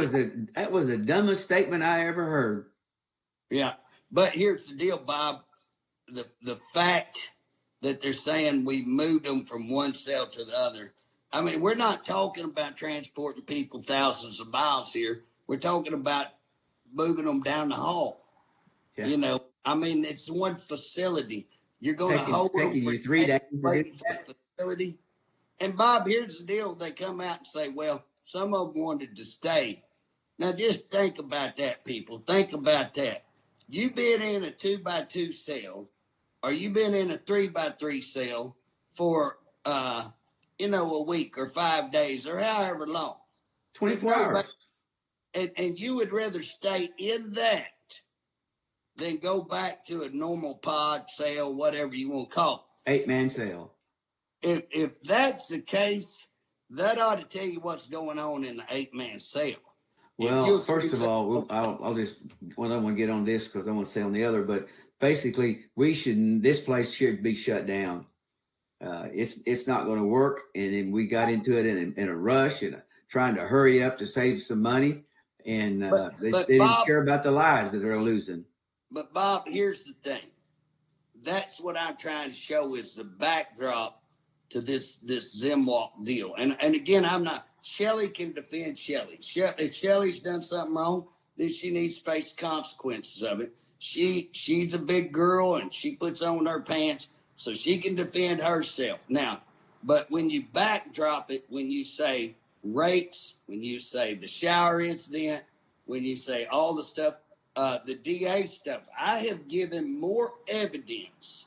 was the dumbest statement I ever heard. Yeah. But here's the deal, Bob. The fact that they're saying we moved them from one cell to the other. I mean, we're not talking about transporting people thousands of miles here. We're talking about moving them down the hall. Yeah. You know, I mean, it's one facility. You're going to hold them taking for you 3 days to do the facility. And Bob, here's the deal. They come out and say, well, some of them wanted to stay. Now, just think about that, people. Think about that. You've been in a 2x2 cell, or you've been in a 3x3 cell for, a week or 5 days or however long. 24 hours. And you would rather stay in that than go back to a normal pod cell, whatever you want to call it. 8-man cell. If that's the case, that ought to tell you what's going on in the 8-man cell. Well, first of all, I'll just, well, I don't want to get on this because I want to say on the other, but basically this place should be shut down. It's not going to work. And then we got into it in a rush and trying to hurry up to save some money. And they didn't care about the lives that they're losing. But Bob, here's the thing. That's what I'm trying to show is the backdrop to this Zimwalk deal. And again, Shelley can defend Shelley. If Shelley's done something wrong, then she needs to face consequences of it. She's a big girl and she puts on her pants, so she can defend herself. Now, but when you backdrop it, when you say rapes, when you say the shower incident, when you say all the stuff, the DA stuff, I have given more evidence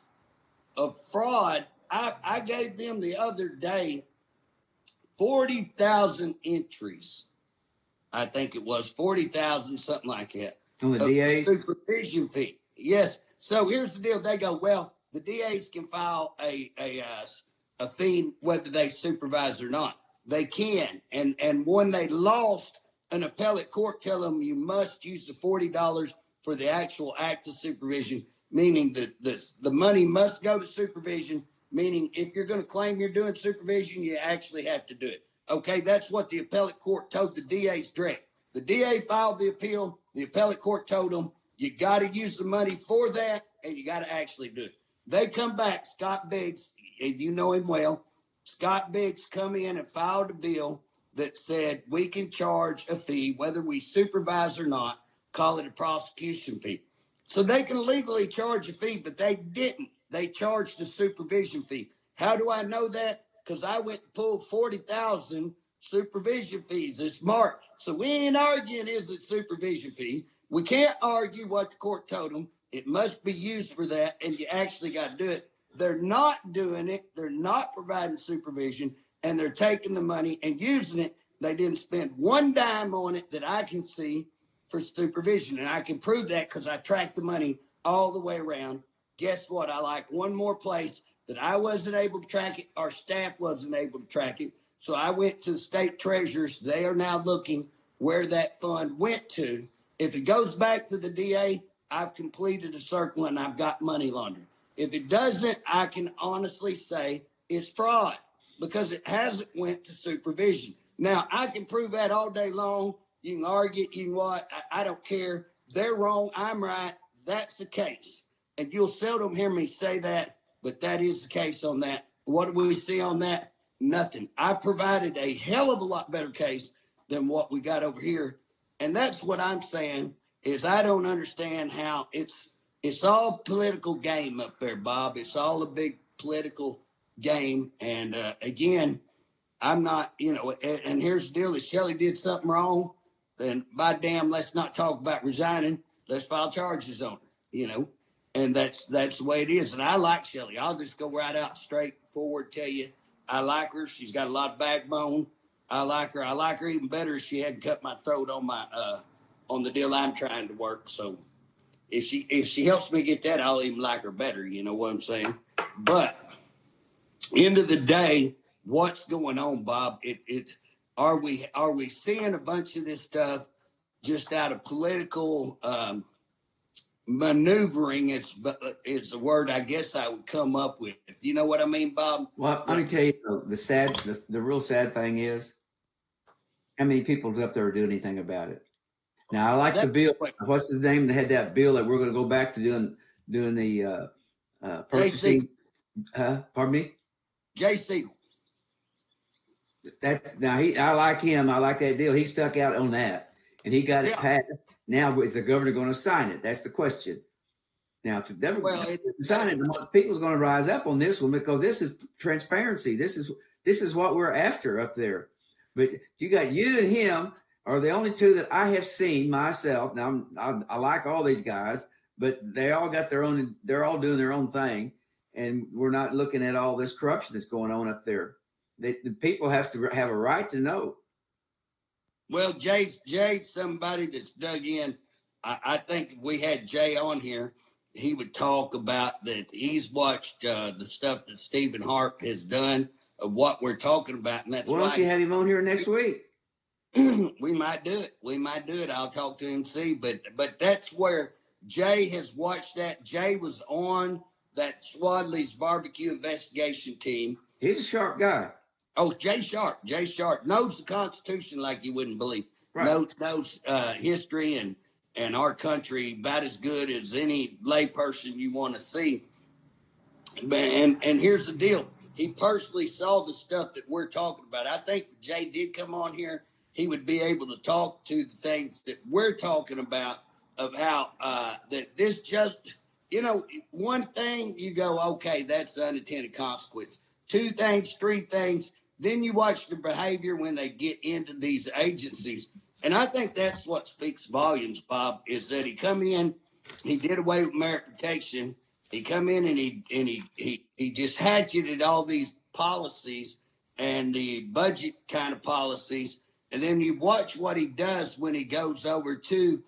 of fraud. I gave them the other day 40,000 entries. I think it was 40,000, something like that. On the DA's supervision fee. Yes. So here's the deal. They go, well, the DAs can file a fee whether they supervise or not. They can. And when they lost, an appellate court tell them you must use the $40 for the actual act of supervision, meaning that the money must go to supervision, meaning if you're going to claim you're doing supervision, you actually have to do it. Okay, that's what the appellate court told the DA's direct. The DA filed the appeal. The appellate court told them, you got to use the money for that, and you got to actually do it. They come back, Scott Biggs, and you know him well. Scott Biggs come in and filed a bill that said we can charge a fee, whether we supervise or not, call it a prosecution fee. So they can legally charge a fee, but they didn't. They charged a supervision fee. How do I know that? Because I went and pulled 40,000 supervision fees this March. So we ain't arguing is it supervision fee. We can't argue what the court told them. It must be used for that, and you actually got to do it. They're not doing it. They're not providing supervision, and they're taking the money and using it. They didn't spend one dime on it that I can see for supervision, and I can prove that because I tracked the money all the way around. Guess what? I like one more place that I wasn't able to track it. Our staff wasn't able to track it. So I went to the state treasurers. They are now looking where that fund went to. If it goes back to the DA, I've completed a circle and I've got money laundering. If it doesn't, I can honestly say it's fraud because it hasn't went to supervision. Now, I can prove that all day long. You can argue, you can what, I don't care. They're wrong, I'm right. That's the case. And you'll seldom hear me say that, but that is the case on that. What do we see on that? Nothing. I provided a hell of a lot better case than what we got over here. And that's what I'm saying is I don't understand how it's all political game up there, Bob. It's all a big political game. And again, I'm not, and here's the deal. If Shelley did something wrong, then by damn, let's not talk about resigning. Let's file charges on her, and that's the way it is. And I like Shelley. I'll just go right out straight forward, tell you, I like her. She's got a lot of backbone. I like her. I like her even better if she hadn't cut my throat on my, on the deal I'm trying to work. So if she helps me get that, I'll even like her better. You know what I'm saying? But end of the day, what's going on, Bob? Are we seeing a bunch of this stuff just out of political maneuvering? It's a word I guess I would come up with. You know what I mean, Bob? Well, let me tell you, the real sad thing is how many people up there do anything about it. Now I like the That's bill. what What's the name that had that bill that we're going to go back to doing the JC purchasing? Pardon me. JC. That's now I like him. I like that deal. He stuck out on that, and he got it Yeah. passed. Now is the governor going to sign it? That's the question. Now, if the governor Well, doesn't sign it, the people's going to rise up on this one because this is transparency. This is what we're after up there. But you got you and him are the only two that I have seen myself. Now I like all these guys, but they all got their own. They're all doing their own thing, and we're not looking at all this corruption that's going on up there. The people have to have a right to know. well, Jay's somebody that's dug in. I think if we had Jay on here, he would talk about that. He's watched the stuff that Stephen Harp has done of what we're talking about, and that's Why why don't you have him on here next week? we might do it. We might do it. I'll talk to him, see. But that's where Jay has watched that. Jay was on that Swadley's barbecue investigation team. He's a sharp guy. Oh, Jay Sharp. Jay Sharp knows the Constitution like you wouldn't believe. Right. Knows history and our country about as good as any layperson you want to see. And here's the deal. He personally saw the stuff that we're talking about. I think if Jay did come on here, he would be able to talk to the things that we're talking about of how that this just, one thing you go, okay, that's the unintended consequence. Two things, three things. Then you watch the behavior when they get into these agencies. And I think that's what speaks volumes, Bob, is that he come in, he did away with merit protection. He come in and he just hatcheted all these policies and the budget kind of policies. And then you watch what he does when he goes over to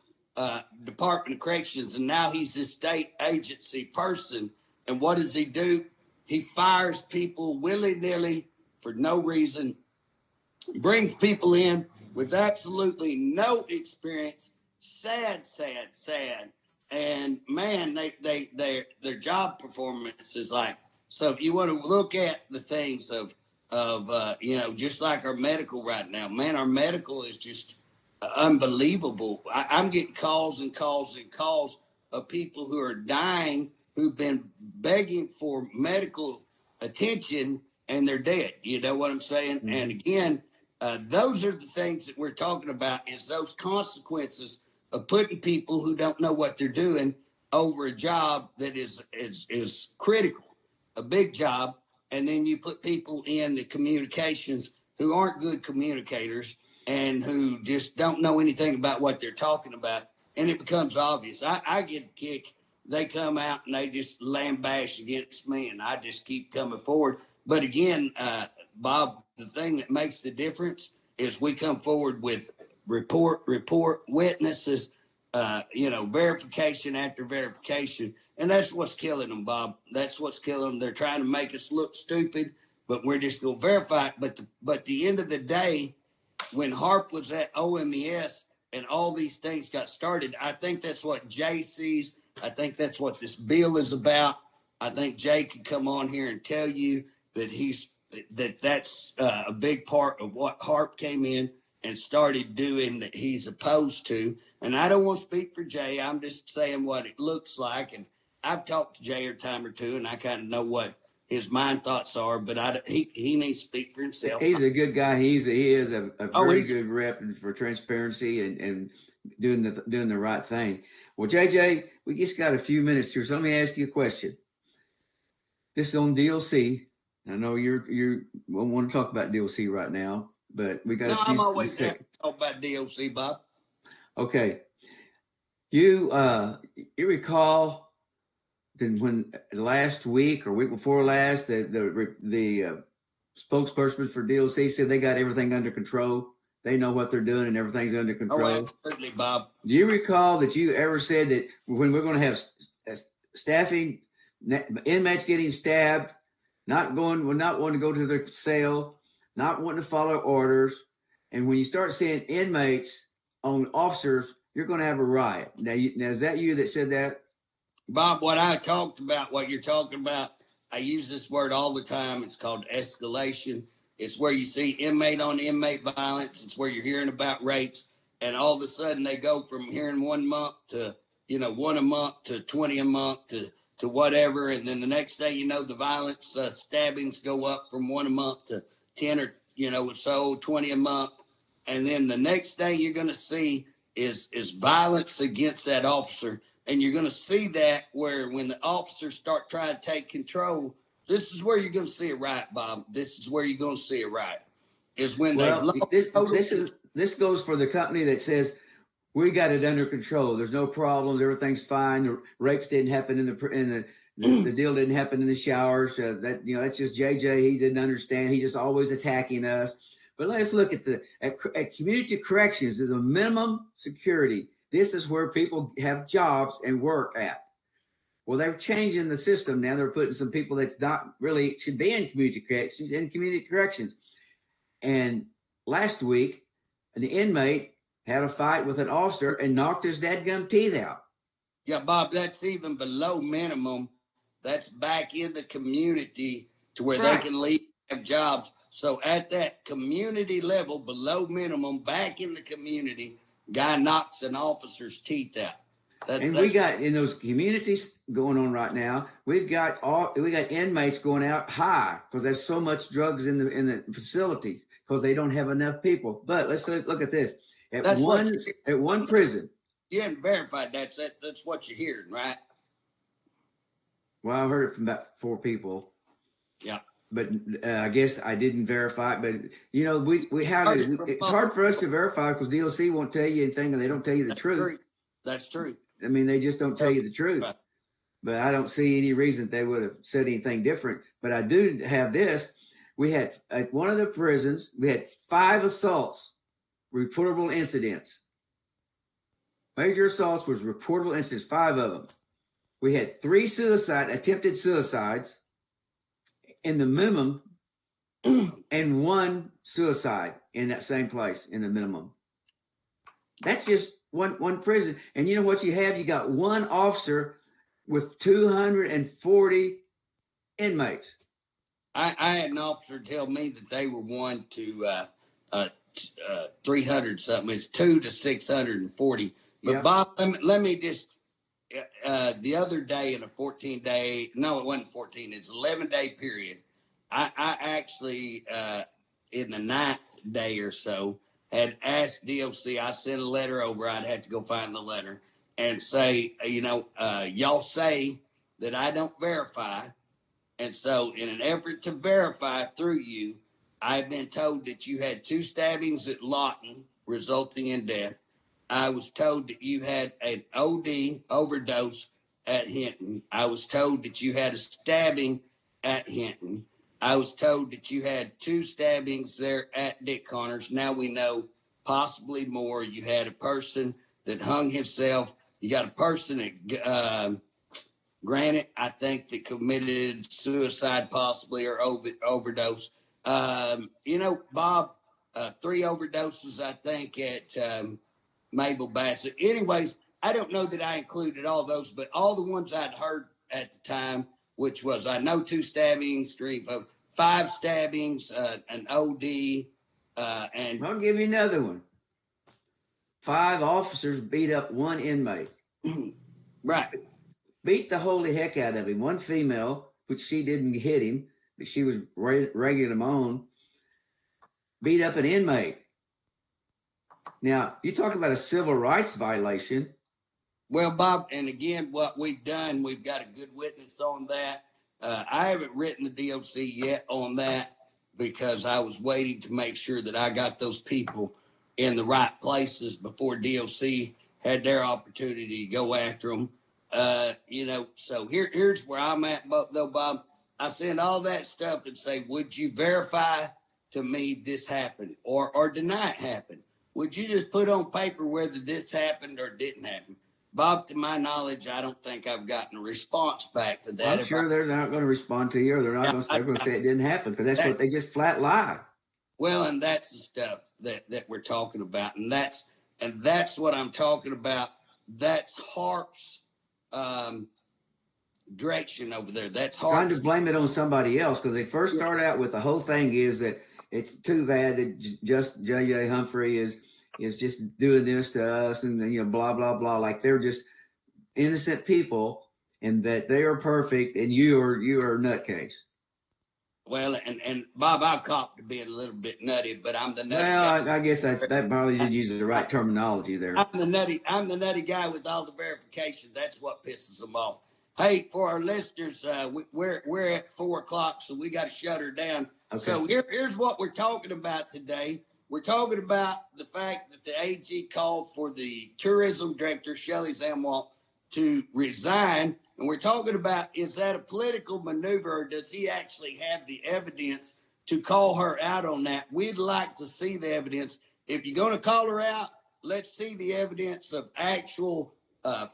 Department of Corrections, and now he's a state agency person. And what does he do? He fires people willy-nilly for no reason, brings people in with absolutely no experience. Sad. And man, their job performance is like, so if you want to look at the things of just like our medical right now, man, our medical is just unbelievable. I'm getting calls and calls and calls of people who are dying, who've been begging for medical attention, and they're dead. You know what I'm saying? Mm-hmm. And again, those are the things that we're talking about, is those consequences of putting people who don't know what they're doing over a job that is critical, a big job. And then you put people in the communications who aren't good communicators and who just don't know anything about what they're talking about. And it becomes obvious. I get a kick. They come out and they just lambash against me, and I just keep coming forward. But again, Bob, the thing that makes the difference is we come forward with report, witnesses, verification after verification. And that's what's killing them, Bob. That's what's killing them. They're trying to make us look stupid, but we're just going to verify it. But the end of the day, when Harp was at OMES and all these things got started, I think that's what Jay sees. I think that's what this bill is about. I think Jay could come on here and tell you that that's a big part of what Harp came in and started doing that he's opposed to. And I don't want to speak for Jay. I'm just saying what it looks like. And I've talked to Jay a time or two, and I kind of know what his mind thoughts are, but he needs to speak for himself. He's a good guy. He is a very good rep for transparency and doing the right thing. Well, JJ, we just got a few minutes here, so let me ask you a question. This is on DLC. I know you won't want to talk about DLC right now, but we got. I'm always happy to talk about DLC, Bob. Okay, you recall then when last week or week before last the spokesperson for DLC said they got everything under control. They know what they're doing and everything's under control. Oh, absolutely, Bob. Do you recall that you ever said that when we're going to have staffing, inmates getting stabbed, not wanting to go to their cell, not wanting to follow orders, and when you start seeing inmates on officers, you're going to have a riot. Now is that you that said that? Bob, what I talked about, what you're talking about, I use this word all the time. It's called escalation. It's where you see inmate on inmate violence. It's where you're hearing about rapes. and all of a sudden they go from here in 1 month to, one a month to 20 a month to whatever. And then the next day, the violence stabbings go up from 1 a month to 10 or, so 20 a month. And then the next day you're going to see is violence against that officer. And you're going to see that where when the officers start trying to take control, this is where you're going to see it right, Bob. This is where you're going to see it right. Is when this goes for the company that says we got it under control. There's no problems. Everything's fine. The rapes didn't happen the deal didn't happen in the showers. That's just JJ. He didn't understand. He just always attacking us. But let's look at community corrections is a minimum security. This is where people have jobs and work at. Well, they're changing the system now. They're putting some people that not really should be in community corrections. And last week, an inmate had a fight with an officer and knocked his dadgum teeth out. Yeah, Bob, that's even below minimum. That's back in the community to where they can leave, have jobs. So at that community level, below minimum, back in the community, guy knocks an officer's teeth out. We got in those communities going on right now. We got inmates going out high because there's so much drugs in the facilities because they don't have enough people. But let's look at this. At one prison. You haven't verified that's what you're hearing, right? Well, I heard it from about 4 people. Yeah. But I guess I didn't verify it. But, it's hard for us to verify because DOC won't tell you anything and they don't tell you the truth. That's true. I mean, they just don't tell you the truth. Right. But I don't see any reason they would have said anything different. But I do have this. We had at one of the prisons, we had 5 assaults, reportable incidents. Major assaults was reportable incidents, 5 of them. We had 3 attempted suicides in the minimum and 1 suicide in that same place in the minimum. That's just one prison. And you know what you have? You got 1 officer with 240 inmates. I had an officer tell me that they were 1 to 300 something. It's 2 to 640. But yep. Bob, let me just, the other day in a 14-day, no, it wasn't 14, it's 11-day period. I actually, in the 9th day or so, had asked DOC, I sent a letter over, I'd have to go find the letter, and say, y'all say that I don't verify. And so in an effort to verify through you, I've been told that you had 2 stabbings at Lawton, resulting in death. I was told that you had an OD overdose at Hinton. I was told that you had a stabbing at Hinton. I was told that you had 2 stabbings there at Dick Connors. Now we know possibly more. You had a person that hung himself. You got a person that, granted, I think that committed suicide possibly or overdose. Bob, 3 overdoses, I think, at Mabel Bassett. Anyways, I don't know that I included all those, but all the ones I'd heard at the time, which was, I know 2 stabbings, 5 stabbings, an OD, and I'll give you another one. 5 officers beat up 1 inmate. Right. Beat the holy heck out of him. 1 female, which she didn't hit him, but she was regging him on, beat up an inmate. Now, you talk about a civil rights violation. Well, Bob, and again, what we've done, we've got a good witness on that. I haven't written the DOC yet on that because I was waiting to make sure that I got those people in the right places before DOC had their opportunity to go after them. So here's where I'm at, though, Bob. I send all that stuff and say, would you verify to me this happened or deny it happened? Would you just put on paper whether this happened or didn't happen? Bob, to my knowledge, I don't think I've gotten a response back to that. I'm sure they're not going to respond to you, or they're not going to say it didn't happen because that's what they just flat lie. Well, and that's the stuff that we're talking about, and that's what I'm talking about. That's Harp's direction over there. That's Harp's. Trying to blame it on somebody else because they first start out with the whole thing is that it's too bad that just J.J. Humphrey is is just doing this to us and, blah, blah, blah. Like they're just innocent people and that they are perfect and you are a nutcase. Well, and Bob, I'll cop to being a little bit nutty, but I'm the nutty guy. Well, I guess that probably didn't use the right terminology there. I'm the nutty guy with all the verification. That's what pisses them off. Hey, for our listeners, we're at 4:00, so we got to shut her down. Okay. So here's what we're talking about today. We're talking about the fact that the AG called for the tourism director, Shelley Zamwalt, to resign. And we're talking about, is that a political maneuver or does he actually have the evidence to call her out on that? We'd like to see the evidence. If you're going to call her out, let's see the evidence of actual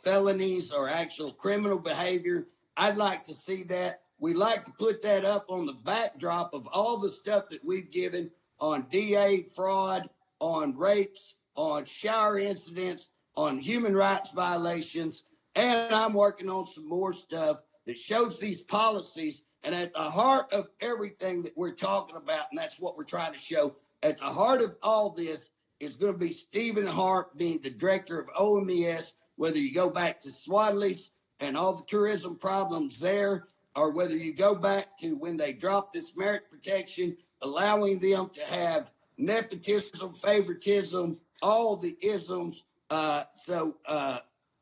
felonies or actual criminal behavior. I'd like to see that. We'd like to put that up on the backdrop of all the stuff that we've given on DA fraud, on rapes, on shower incidents, on human rights violations. And I'm working on some more stuff that shows these policies. And at the heart of everything that we're talking about, and that's what we're trying to show, at the heart of all this is going to be Stephen Harp being the director of OMES, whether you go back to Swadley's and all the tourism problems there, or whether you go back to when they dropped this merit protection, allowing them to have nepotism, favoritism, all the isms.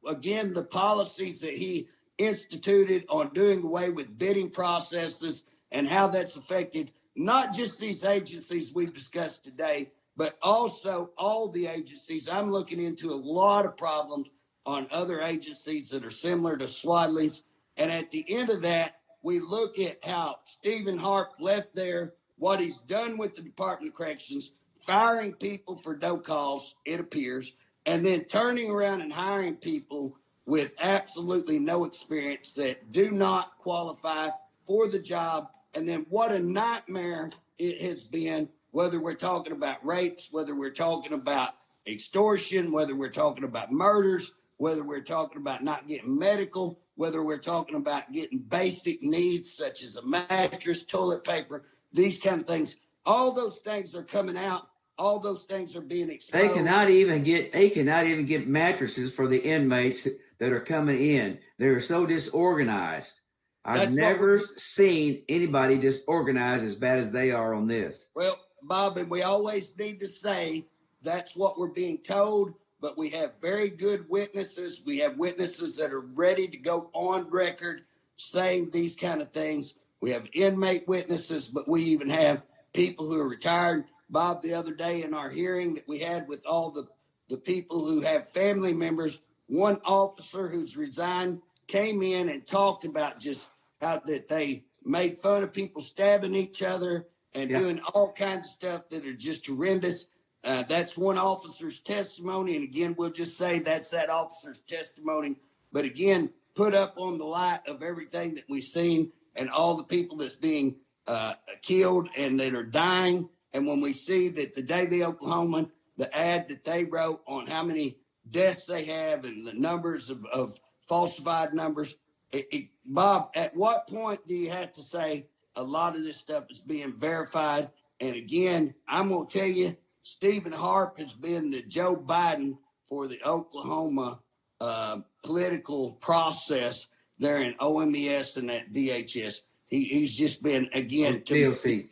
Again, the policies that he instituted on doing away with bidding processes and how that's affected not just these agencies we've discussed today, but also all the agencies. I'm looking into a lot of problems on other agencies that are similar to Swadley's. And at the end of that, we look at how Stephen Harp left there, what he's done with the Department of Corrections, firing people for no cause, it appears, and then turning around and hiring people with absolutely no experience that do not qualify for the job. And then what a nightmare it has been, whether we're talking about rapes, whether we're talking about extortion, whether we're talking about murders, whether we're talking about not getting medical, whether we're talking about getting basic needs such as a mattress, toilet paper, these kind of things. All those things are coming out. All those things are being exposed. They cannot even get mattresses for the inmates that are coming in. They're so disorganized. I've never seen anybody disorganized as bad as they are on this. Well, Bob, and we always need to say that's what we're being told, but we have very good witnesses. We have witnesses that are ready to go on record saying these kind of things. We have inmate witnesses, but we even have people who are retired. Bob, the other day in our hearing that we had with all the people who have family members, one officer who's resigned came in and talked about just how that they made fun of people stabbing each other and doing all kinds of stuff that are just horrendous. That's one officer's testimony. And again, we'll just say that's that officer's testimony. But again, put up on the light of everything that we've seen and all the people that's being killed and that are dying. And when we see that the Daily Oklahoman, the ad that they wrote on how many deaths they have and the numbers of falsified numbers, Bob, at what point do you have to say a lot of this stuff is being verified? And again, I'm going to tell you, Stephen Harp has been the Joe Biden for the Oklahoma political process there in OMES and at DHS. He's just been, again, DLC.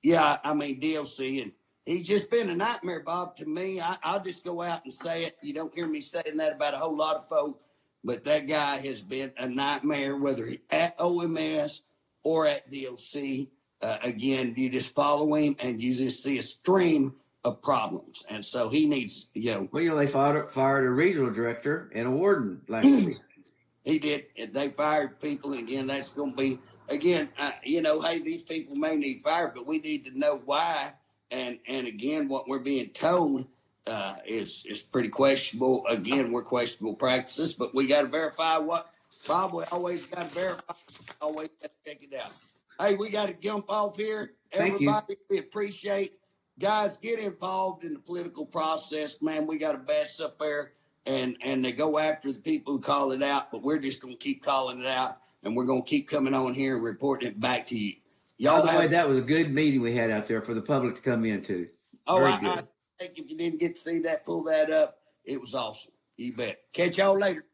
Yeah, I mean, DLC. And he's just been a nightmare, Bob, to me. I'll just go out and say it. You don't hear me saying that about a whole lot of folks. But that guy has been a nightmare, whether he at OMS or at DLC. Again, you just follow him and you just see a stream of problems. And so he needs, Well, they fired a regional director and a warden last week. He did. They fired people. And again, that's going to be, again, hey, these people may need fired, but we need to know why. And again, what we're being told is pretty questionable. Again, we're questionable practices, but we got to verify what. Bob, we always got to verify. Always got to check it out. Hey, we got to jump off here. Everybody, we appreciate. Guys, get involved in the political process, man. We got a badge up there, and they go after the people who call it out, but we're just going to keep calling it out, and we're going to keep coming on here and reporting it back to you. By the way, that was a good meeting we had out there for the public to come into. If you didn't get to see that, pull that up. It was awesome. You bet. Catch y'all later.